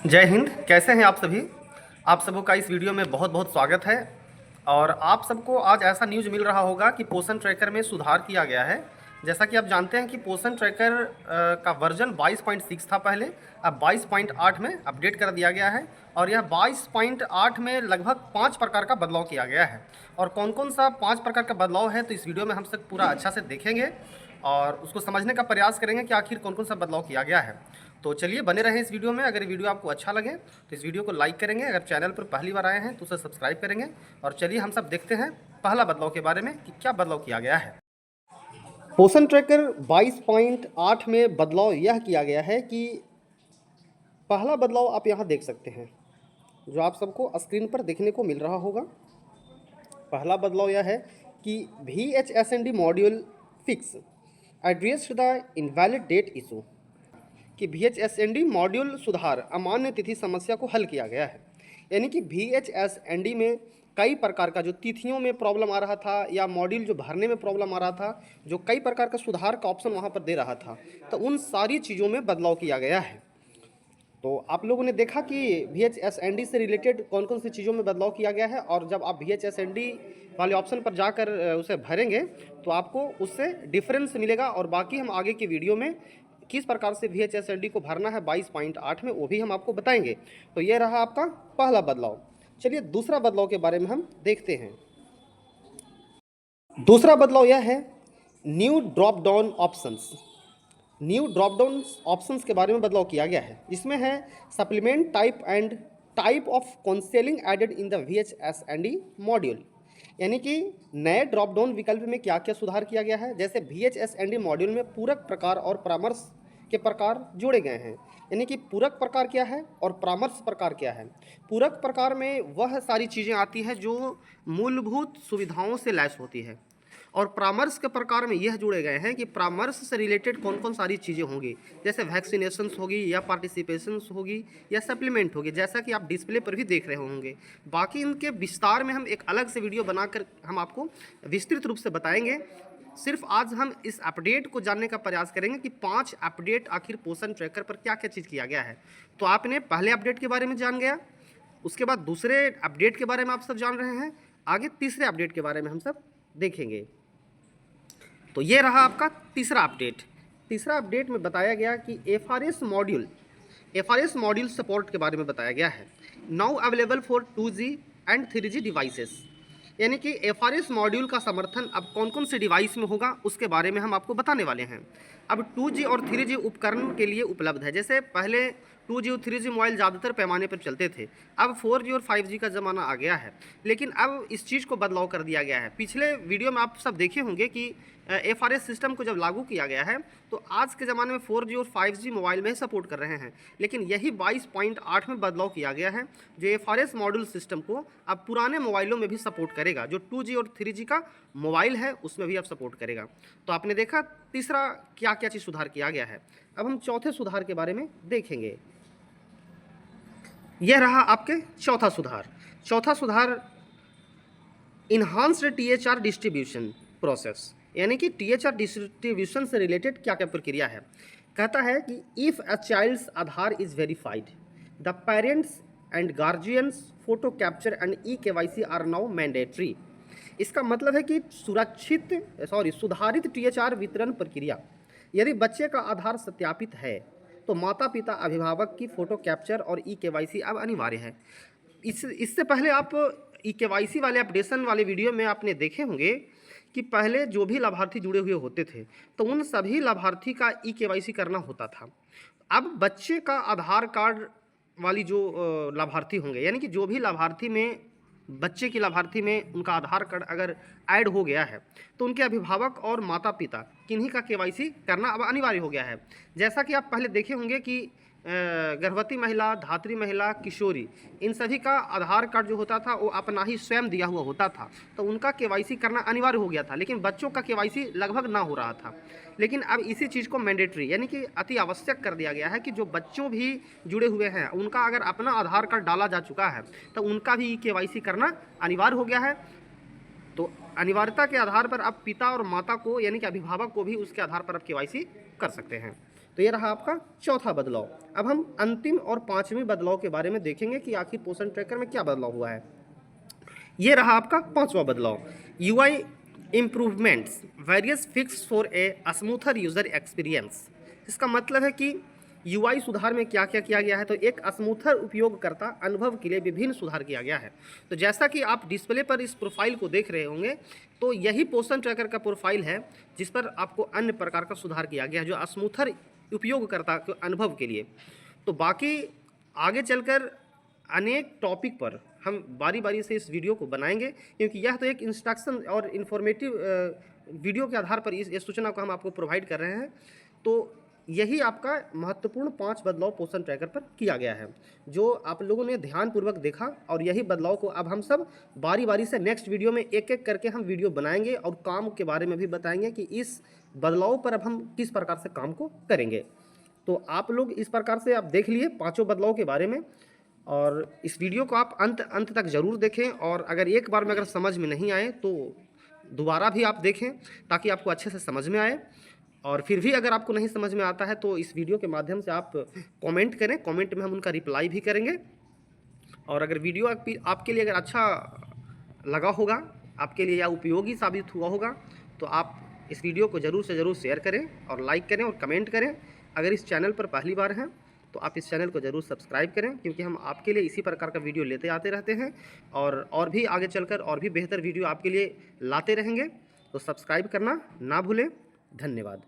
जय हिंद। कैसे हैं आप सभी। आप सबों का इस वीडियो में बहुत बहुत स्वागत है। और आप सबको आज ऐसा न्यूज़ मिल रहा होगा कि पोषण ट्रैकर में सुधार किया गया है। जैसा कि आप जानते हैं कि पोषण ट्रैकर का वर्जन 22.6 था पहले, अब 22.8 में अपडेट कर दिया गया है। और यह 22.8 में लगभग 5 प्रकार का बदलाव किया गया है। और कौन कौन सा 5 प्रकार का बदलाव है तो इस वीडियो में हम सब पूरा अच्छा से देखेंगे और उसको समझने का प्रयास करेंगे कि आखिर कौन कौन सा बदलाव किया गया है। तो चलिए बने रहें इस वीडियो में। अगर ये वीडियो आपको अच्छा लगे तो इस वीडियो को लाइक करेंगे, अगर चैनल पर पहली बार आए हैं तो उसे सब्सक्राइब करेंगे। और चलिए हम सब देखते हैं पहला बदलाव के बारे में कि क्या बदलाव किया गया है। पोषण ट्रैकर 22.8 में बदलाव यह किया गया है कि पहला बदलाव आप यहाँ देख सकते हैं, जो आप सबको स्क्रीन पर देखने को मिल रहा होगा। पहला बदलाव यह है कि VHSND module fix address the invalid date issue, कि VHSND मॉड्यूल सुधार अमान्य तिथि समस्या को हल किया गया है। यानी कि VHSND में कई प्रकार का जो तिथियों में प्रॉब्लम आ रहा था या मॉड्यूल जो भरने में प्रॉब्लम आ रहा था, जो कई प्रकार का सुधार का ऑप्शन वहाँ पर दे रहा था, तो उन सारी चीज़ों में बदलाव किया गया है। तो आप लोगों ने देखा कि VHSND से रिलेटेड कौन कौन सी चीज़ों में बदलाव किया गया है। और जब आप VHSND वाले ऑप्शन पर जाकर उसे भरेंगे तो आपको उससे डिफरेंस मिलेगा। और बाकी हम आगे की वीडियो में किस प्रकार से VHSND को भरना है 22.8 में, वो भी हम आपको बताएंगे। तो ये रहा आपका पहला बदलाव। चलिए दूसरा बदलाव के बारे में हम देखते हैं। दूसरा बदलाव यह है new drop down options. New drop down options के बारे में बदलाव किया गया है। इसमें है supplement type and type of counselling added in the VHSND module. यानी कि नए ड्रॉप डाउन विकल्प में क्या क्या सुधार किया गया है। जैसे VHSND मॉड्यूल में पूरक प्रकार और परामर्श के प्रकार जोड़े गए हैं। यानी कि पूरक प्रकार क्या है और परामर्श प्रकार क्या है। पूरक प्रकार में वह सारी चीज़ें आती है जो मूलभूत सुविधाओं से लैस होती है। और परामर्श के प्रकार में यह जुड़े गए हैं कि परामर्श से रिलेटेड कौन कौन सारी चीज़ें होंगी, जैसे वैक्सीनेशंस होगी या पार्टिसिपेशंस होगी या सप्लीमेंट होगी, जैसा कि आप डिस्प्ले पर भी देख रहे होंगे। बाकी इनके विस्तार में हम एक अलग से वीडियो बनाकर हम आपको विस्तृत रूप से बताएंगे। सिर्फ आज हम इस अपडेट को जानने का प्रयास करेंगे कि 5 अपडेट आखिर पोषण ट्रैकर पर क्या क्या चीज़ किया गया है। तो आपने पहले अपडेट के बारे में जान गया, उसके बाद दूसरे अपडेट के बारे में आप सब जान रहे हैं, आगे तीसरे अपडेट के बारे में हम सब देखेंगे। तो ये रहा आपका तीसरा अपडेट। तीसरा अपडेट में बताया गया कि FRS मॉड्यूल सपोर्ट के बारे में बताया गया है। Now available for 2G and 3G devices. यानी कि FRS मॉड्यूल का समर्थन अब कौन कौन से डिवाइस में होगा उसके बारे में हम आपको बताने वाले हैं। अब 2G और 3G उपकरण के लिए उपलब्ध है। जैसे पहले 2G और 3G मोबाइल ज़्यादातर पैमाने पर चलते थे, अब 4G और 5G का ज़माना आ गया है। लेकिन अब इस चीज़ को बदलाव कर दिया गया है। पिछले वीडियो में आप सब देखे होंगे कि FRS सिस्टम को जब लागू किया गया है तो आज के ज़माने में 4G और 5G मोबाइल में सपोर्ट कर रहे हैं। लेकिन यही 22.8 में बदलाव किया गया है, जो FRS मॉड्यूल सिस्टम को अब पुराने मोबाइलों में भी सपोर्ट करेगा। जो 2G और 3G का मोबाइल है उसमें भी अब सपोर्ट करेगा। तो आपने देखा तीसरा क्या क्या चीज़ सुधार किया गया है। अब हम चौथे सुधार के बारे में देखेंगे। यह रहा आपके चौथा सुधार। चौथा सुधार इन्हांस्ड THR डिस्ट्रीब्यूशन प्रोसेस। यानी कि THR डिस्ट्रीब्यूशन से रिलेटेड क्या क्या प्रक्रिया है। कहता है कि if a child's Aadhaar is verified, the parents and guardians photo capture and eKYC are now mandatory. इसका मतलब है कि सुधारित THR वितरण प्रक्रिया। यदि बच्चे का आधार सत्यापित है तो माता पिता अभिभावक की फ़ोटो कैप्चर और eKYC अब अनिवार्य है। इससे पहले आप eKYC वाले अपडेशन वाले वीडियो में आपने देखे होंगे कि पहले जो भी लाभार्थी जुड़े हुए होते थे तो उन सभी लाभार्थी का eKYC करना होता था। अब बच्चे का आधार कार्ड वाली जो लाभार्थी होंगे, यानी कि जो भी लाभार्थी में बच्चे की लाभार्थी में उनका आधार कार्ड अगर ऐड हो गया है तो उनके अभिभावक और माता पिता किन्हीं का KYC करना अब अनिवार्य हो गया है। जैसा कि आप पहले देखे होंगे कि गर्भवती महिला, धात्री महिला, किशोरी, इन सभी का आधार कार्ड जो होता था वो अपना ही स्वयं दिया हुआ होता था, तो उनका KYC करना अनिवार्य हो गया था। लेकिन बच्चों का KYC लगभग ना हो रहा था। लेकिन अब इसी चीज़ को मैंडेटरी यानी कि अति आवश्यक कर दिया गया है कि जो बच्चों भी जुड़े हुए हैं उनका अगर अपना आधार कार्ड डाला जा चुका है तो उनका भी KYC करना अनिवार्य हो गया है। तो अनिवार्यता के आधार पर अब पिता और माता को यानी कि अभिभावक को भी उसके आधार पर अब KYC कर सकते हैं। तो ये रहा आपका चौथा बदलाव। अब हम अंतिम और पांचवें बदलाव के बारे में देखेंगे कि आखिर पोषण ट्रैकर में क्या बदलाव हुआ है। ये रहा आपका पांचवा बदलाव, UI improvements various fix for a smoother user experience. इसका मतलब है कि UI सुधार में क्या क्या किया गया है, तो एक स्मूथर उपयोगकर्ता अनुभव के लिए विभिन्न सुधार किया गया है। तो जैसा कि आप डिस्प्ले पर इस प्रोफाइल को देख रहे होंगे, तो यही पोषण ट्रैकर का प्रोफाइल है जिस पर आपको अन्य प्रकार का सुधार किया गया है, जो स्मूथर उपयोगकर्ता के अनुभव के लिए। तो बाकी आगे चलकर अनेक टॉपिक पर हम बारी बारी से इस वीडियो को बनाएंगे, क्योंकि यह तो एक इंस्ट्रक्शन और इन्फॉर्मेटिव वीडियो के आधार पर इस सूचना को हम आपको प्रोवाइड कर रहे हैं। तो यही आपका महत्वपूर्ण 5 बदलाव पोषण ट्रैकर पर किया गया है, जो आप लोगों ने ध्यानपूर्वक देखा, और यही बदलाव को अब हम सब बारी बारी से नेक्स्ट वीडियो में एक एक करके हम वीडियो बनाएंगे और काम के बारे में भी बताएंगे कि इस बदलाव पर अब हम किस प्रकार से काम को करेंगे। तो आप लोग इस प्रकार से आप देख लिए पाँचों बदलाव के बारे में, और इस वीडियो को आप अंत तक ज़रूर देखें, और अगर एक बार में अगर समझ में नहीं आए तो दोबारा भी आप देखें ताकि आपको अच्छे से समझ में आए। और फिर भी अगर आपको नहीं समझ में आता है तो इस वीडियो के माध्यम से आप कमेंट करें, कमेंट में हम उनका रिप्लाई भी करेंगे। और अगर वीडियो आपके लिए अगर अच्छा लगा होगा, आपके लिए या उपयोगी साबित हुआ होगा, तो आप इस वीडियो को ज़रूर से ज़रूर शेयर करें और लाइक करें और कमेंट करें। अगर इस चैनल पर पहली बार हैं तो आप इस चैनल को ज़रूर सब्सक्राइब करें, क्योंकि हम आपके लिए इसी प्रकार का वीडियो लेते आते रहते हैं, और भी आगे चलकर और भी बेहतर वीडियो आपके लिए लाते रहेंगे। तो सब्सक्राइब करना ना भूलें। धन्यवाद।